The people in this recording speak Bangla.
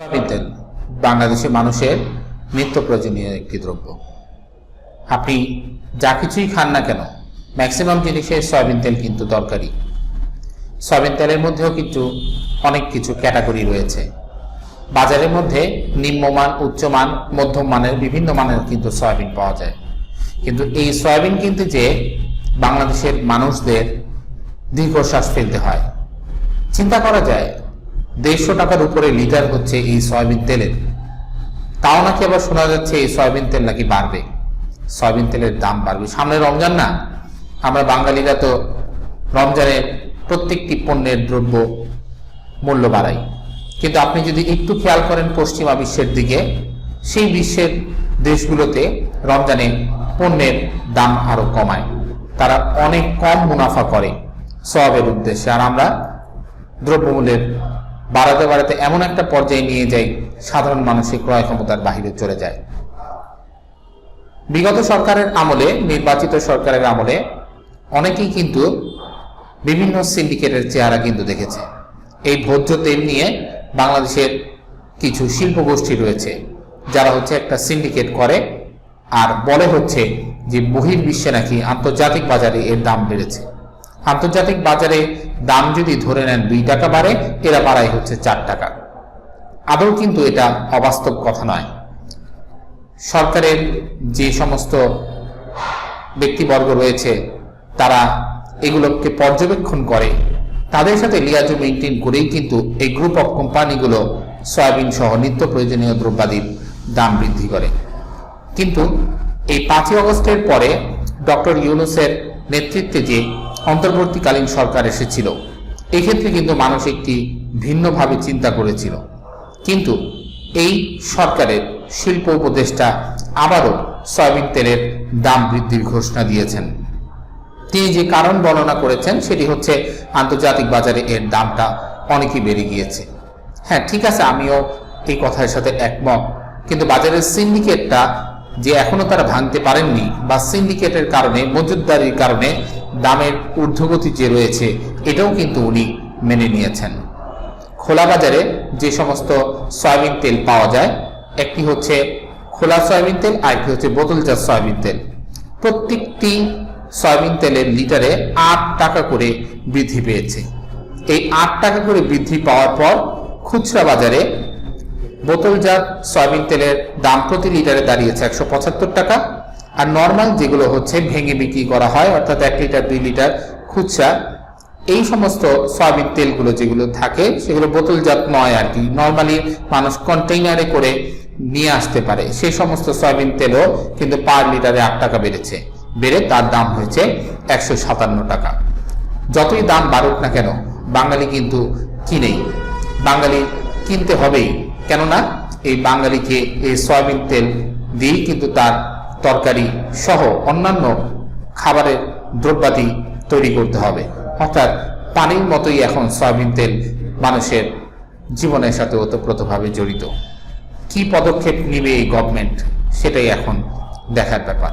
সয়াবিন তেল বাংলাদেশের মানুষের নিত্য প্রয়োজনীয় একটি দ্রব্য। আপনি যা কিছুই খান না কেন, ম্যাক্সিমাম জিনিসে সয়াবিন তেল কিন্তু দরকারি। সয়াবিন তেলের মধ্যেও কিন্তু অনেক কিছু ক্যাটাগরি রয়েছে। বাজারের মধ্যে নিম্নমান, উচ্চমান, মধ্যম মানের বিভিন্ন মানের কিন্তু সয়াবিন পাওয়া যায়। কিন্তু এই সয়াবিন কিনতে যে বাংলাদেশের মানুষদের দীর্ঘশ্বাস ফেলতে হয়। চিন্তা করা যায় 150 টাকার উপরে লিটার হচ্ছে এই সয়াবিন তেলের। তাও নাকি আবার শোনা যাচ্ছে এই সয়াবিন তেল নাকি বাড়বে, সয়াবিন তেলের দাম বাড়বে। সামনে রমজান না, আমরা বাঙালিরা তো রমজানের প্রত্যেকটি পণ্যের দ্রব্য মূল্য বাড়াই। কিন্তু আপনি যদি একটু খেয়াল করেন পশ্চিমা বিশ্বের দিকে, সেই বিশ্বের দেশগুলোতে রমজানে পণ্যের দাম আরো কমায়, তারা অনেক কম মুনাফা করে সওয়াবের উদ্দেশ্যে। আর আমরা দ্রব্যমূল্যের বাড়াতে বাড়াতে এমন একটা পর্যায়ে নিয়ে যাই, সাধারণ মানুষের ক্রয় ক্ষমতার বাহিরে চলে যায়। বিগত সরকারের আমলে, নির্বাচিত সরকারের আমলে অনেকেই কিন্তু বিভিন্ন সিন্ডিকেটের চেহারা কিন্তু দেখেছে। এই ভোজ্য তেল নিয়ে বাংলাদেশের কিছু শিল্প গোষ্ঠী রয়েছে, যারা হচ্ছে একটা সিন্ডিকেট করে আর বলে হচ্ছে যে বহির্বিশ্বে নাকি আন্তর্জাতিক বাজারে এর দাম বেড়েছে। আন্তর্জাতিক বাজারে দাম যদি ধরে নেন 2 টাকা বাড়ে, এরা বাড়ায় হচ্ছে 4 টাকা। আদৌ কিন্তু এটা অবাস্তব কথা নয়। সরকারের যে সমস্ত ব্যক্তিবর্গ রয়েছে তারা এগুলোকে পর্যবেক্ষণ করে, তাদের সাথে লিয়াজু মেনটেন করেই কিন্তু এই গ্রুপ অফ কোম্পানিগুলো সয়াবিন সহ নিত্য প্রয়োজনীয় দ্রব্যাদির দাম বৃদ্ধি করে। কিন্তু এই 5ই আগস্টের পরে ডক্টর ইউনূসের নেতৃত্বে যে অন্তর্বর্তীকালীন সরকার এসেছিল, এক্ষেত্রে কিন্তু মানুষ একটি ভিন্নভাবে চিন্তা করেছিল। কিন্তু এই সরকারের শিল্প উপদেষ্টা আবারও সয়াবিন তেলের দাম বৃদ্ধির ঘোষণা দিয়েছেন। তিনি যে কারণ বর্ণনা করেছেন সেটি হচ্ছে আন্তর্জাতিক বাজারে এর দামটা অনেকই বেড়ে গিয়েছে। হ্যাঁ, ঠিক আছে, আমিও এই কথার সাথে একমত। কিন্তু বাজারের সিন্ডিকেটটা যে এখনো তারা ভাঙতে পারেননি, বা সিন্ডিকেটের কারণে, মজুতদারির কারণে দামের ঊর্ধ্বগতি যে রয়েছে, এটাও কিন্তু উনি মেনে নিয়েছেন। খোলা বাজারে যে সমস্ত সয়াবিন তেল পাওয়া যায়, একটি হচ্ছে খোলা সয়াবিন তেল, আরেকটি হচ্ছে বোতলজাত সয়াবিন তেল। প্রত্যেকটি সয়াবিন তেলের লিটারে 8 টাকা করে বৃদ্ধি পেয়েছে। এই 8 টাকা করে বৃদ্ধি পাওয়ার পর খুচরা বাজারে বোতলজাত সয়াবিন তেলের দাম প্রতি লিটারে দাঁড়িয়েছে 175 টাকা। আর নর্মাল যেগুলো হচ্ছে ভেঙে বিক্রি করা হয়, অর্থাৎ 1 লিটার 2 লিটার খুচরা, এই সমস্ত সয়াবিন তেলগুলো যেগুলো থাকে সেগুলো বোতলজাত নয় আর কি, নর্মালি মানুষ কন্টেইনারে করে নিয়ে আসতে পারে, সেই সমস্ত সয়াবিন তেলও কিন্তু পার লিটারে 8 টাকা বেড়েছে। বেড়ে তার দাম হয়েছে 157 টাকা। যতই দাম বাড়ুক না কেন, বাঙালি কিন্তু কিনেই, বাঙালি কিনতে হবেই। কেননা এই বাঙালিকে এই সয়াবিন তেল দিয়েই কিন্তু তার তরকারি সহ অন্যান্য খাবারের দ্রব্যাদি তৈরি করতে হবে। অর্থাৎ পানির মতোই এখন সয়াবিন তেল মানুষের জীবনের সাথে ওতপ্রোতভাবে জড়িত। কি পদক্ষেপ নিবে এই গভর্নমেন্ট, সেটাই এখন দেখার ব্যাপার।